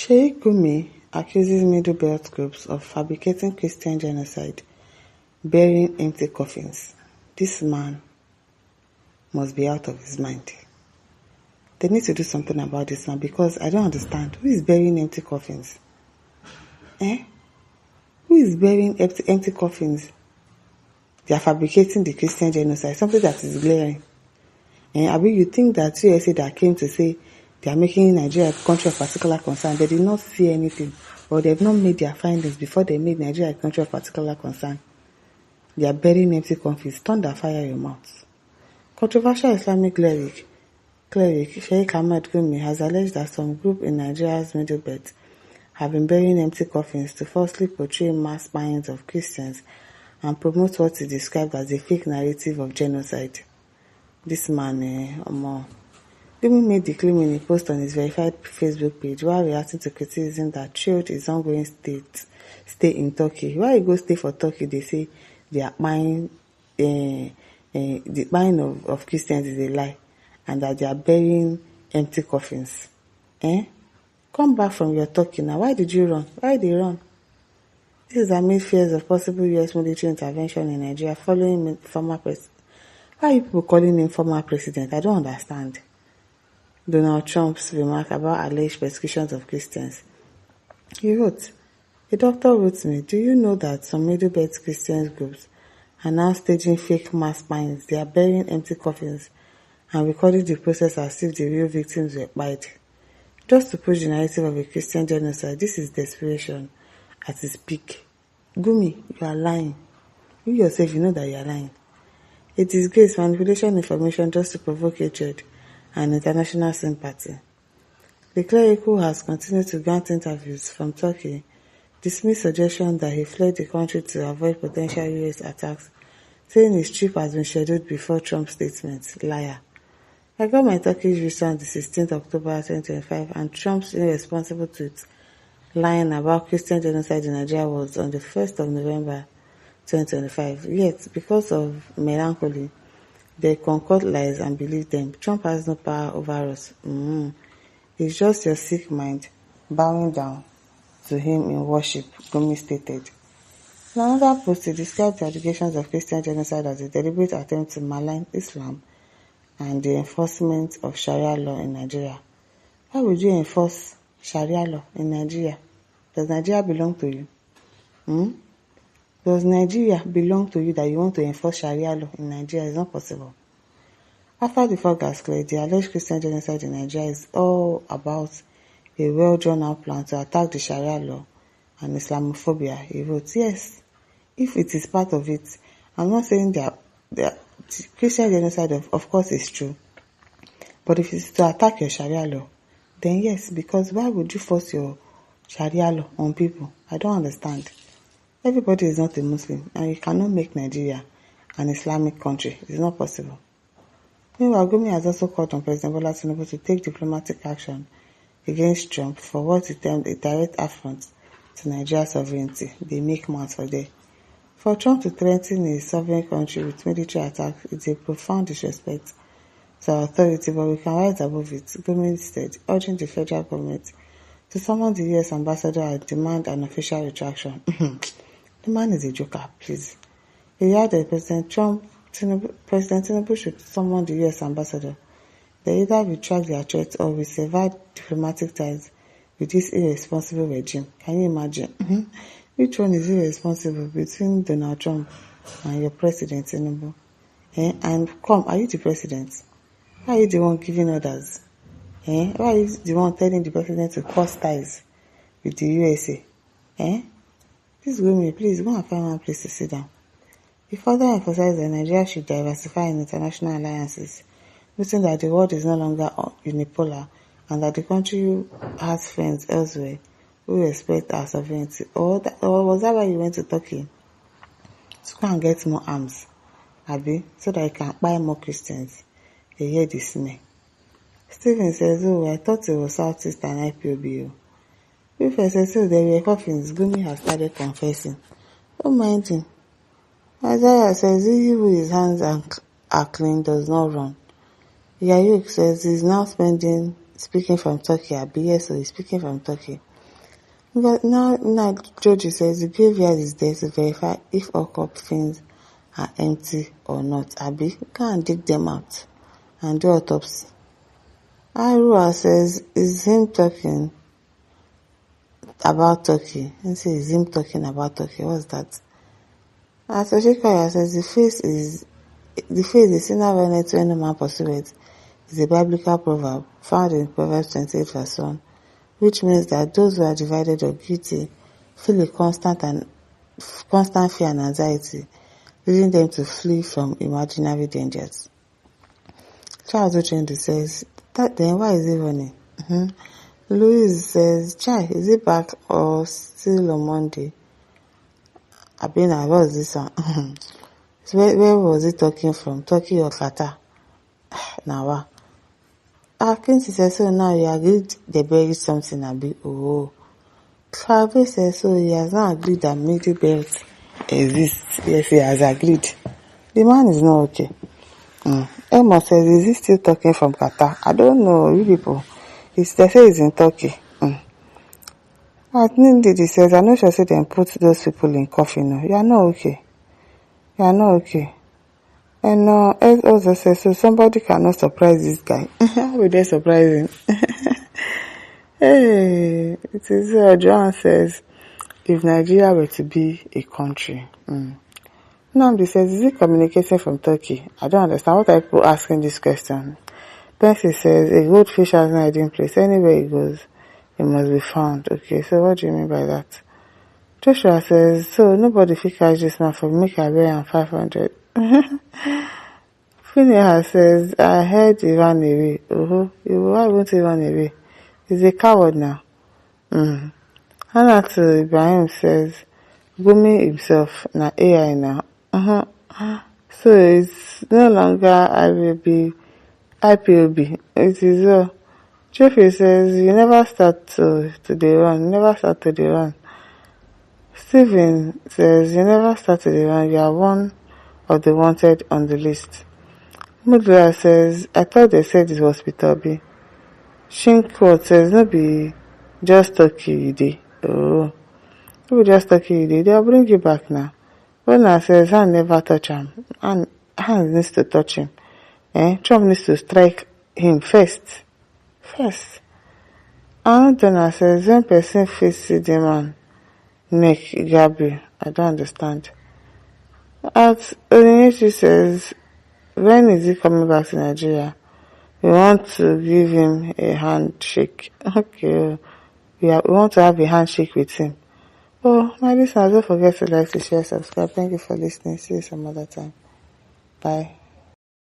Sheikh Gumi accuses Middle Belt groups of fabricating Christian genocide, burying empty coffins. This man must be out of his mind. They need to do something about this man because I don't understand. Who is burying empty coffins? Who is burying empty coffins? They are fabricating the Christian genocide, something that is glaring. You think that USA that came to say they are making Nigeria a country of particular concern, they did not see anything, or they have not made their findings before they made Nigeria a country of particular concern. They are burying empty coffins. Thunder fire your mouth. Controversial Islamic cleric Sheikh Ahmad Gumi has alleged that some group in Nigeria's Middle Belt have been burying empty coffins to falsely portray mass buyings of Christians and promote what he described as a fake narrative of genocide. This man, Gumi made the claim in a post on his verified Facebook page while reacting to criticism that trailed his ongoing stay in Turkey. Why he go stay for Turkey, they say they are buying, the buying of Christians is a lie, and that they are burying empty coffins. Come back from your Turkey now. Why did you run? Why did you run? This is amid fears of possible US military intervention in Nigeria following former president. Why are you people calling him former president? I don't understand. Donald Trump's remark about alleged persecutions of Christians. He wrote, a doctor wrote me, do you know that some Middle Belt Christian groups are now staging fake mass buyings? They are burying empty coffins and recording the process as if the real victims were buried. Just to push the narrative of a Christian genocide, this is desperation at its peak. Gumi, you are lying. You yourself, you know that you are lying. A disgrace, manipulation information just to provoke hatred and international sympathy. The cleric, who has continued to grant interviews from Turkey, dismissed suggestion that he fled the country to avoid potential US attacks, saying his trip has been scheduled before Trump's statement. Liar. I got my Turkish visa on the 16th October 2025, and Trump's irresponsible tweet lying about Christian genocide in Nigeria was on the 1st of November 2025. Yet, because of melancholy, they concoct lies and believe them. Trump has no power over us. It's just your sick mind bowing down to him in worship, Gumi stated. In another post, he described the allegations of Christian genocide as a deliberate attempt to malign Islam and the enforcement of Sharia law in Nigeria. Why would you enforce Sharia law in Nigeria? Does Nigeria belong to you? Does Nigeria belong to you that you want to enforce Sharia law in Nigeria? It's not possible. After the fog has cleared, the alleged Christian genocide in Nigeria is all about a well-drawn-out plan to attack the Sharia law and Islamophobia. He wrote, yes, if it is part of it, I'm not saying that the Christian genocide of course is true, but if it's to attack your Sharia law, then yes, because why would you force your Sharia law on people? I don't understand. Everybody is not a Muslim, and you cannot make Nigeria an Islamic country. It's not possible. Meanwhile, Gumi has also called on President Bola Tinubu to take diplomatic action against Trump for what he termed a direct affront to Nigeria's sovereignty. They make mouths for there. For Trump to threaten a sovereign country with military attacks is a profound disrespect to our authority, but we can rise above it, Gumi said, urging the federal government to summon the US ambassador and demand an official retraction. The man is a joker, please. He added President Tinubu should summon the US ambassador. They either retract their threat or we sever diplomatic ties with this irresponsible regime. Can you imagine? Which one is irresponsible between Donald Trump and your president, Tinubu? And come, are you the president? Why are you the one giving orders? Why are you the one telling the president to cut ties with the USA? Please go me, please go and find one place to sit down. He further emphasized that Nigeria should diversify in international alliances, noting that the world is no longer unipolar and that the country has friends elsewhere who respect our sovereignty. Or was that why you went to Turkey? To go and get more arms, Abi, so that you can buy more Christians. They hear the smell. Stephen says, I thought it was Southeast and IPOB. If I say so, there were coffins. Gumi has started confessing. Don't mind him. Isaiah says, he who his hands are clean does not run. Yayuk says he's now speaking from Turkey. Yes, so he's speaking from Turkey. Because now Georgie says the graveyard is there to verify if all coffins are empty or not. Abi, go and dig them out and do autopsy. Arua says, is him talking about Turkey? He says, is him talking about Turkey? What's that? Atoshikaya says, the face is sinner wellness when no man pursueth is a biblical proverb found in Proverbs 28 verse 1, which means that those who are divided or guilty feel a constant fear and anxiety, leading them to flee from imaginary dangers. Charles Ochendo says, then why is he running? Louise says, Chai, is he back or still on Monday? Abina, what was this one? Where was he talking from? Turkey or Qatar? Now, Akinsi says, so now you agreed they buried something a bit. Oh. Fabe says, so he has not agreed that middle belt exists. Yes, he has agreed. The man is not okay. Emma says, is he still talking from Qatar? I don't know, you people. They say he's in Turkey. Nindidi says, I know she said them put those people in coffin. No. You are not okay. You are not okay. And Ed also says, so somebody cannot surprise this guy. How will they surprise him? Hey, it is Joan says, if Nigeria were to be a country. Namdi says, is he communicating from Turkey? I don't understand. What are people asking this question? Bensi says, a goldfish has no hiding place. Anywhere it goes, it must be found. Okay, so what do you mean by that? Joshua says, so nobody fit catch this man for make a bear and 500. Phineas says, I heard he ran away. Why won't he run away? He's a coward now. Hannah Ibrahim says, Gumi himself, na AI now. So it's no longer IPOB. It is all. Jeffrey says, you never start to the run. Stephen says, you never start to the run. You are one of the wanted on the list. Mudra says, I thought they said it was Peter B. Shinkwot says, no be just Turkey you dey. Oh, no be just Turkey you dey. They'll bring you back now. Bona says, hand never touch him. Hand needs to touch him. Trump needs to strike him first. Another says, when person face see the man neck, Gabi, I don't understand. At Onyinyechi says, when is he coming back to Nigeria? We want to give him a handshake. Okay, we want to have a handshake with him. Oh, my listeners, don't forget to like, to share, subscribe. Thank you for listening. See you some other time. Bye.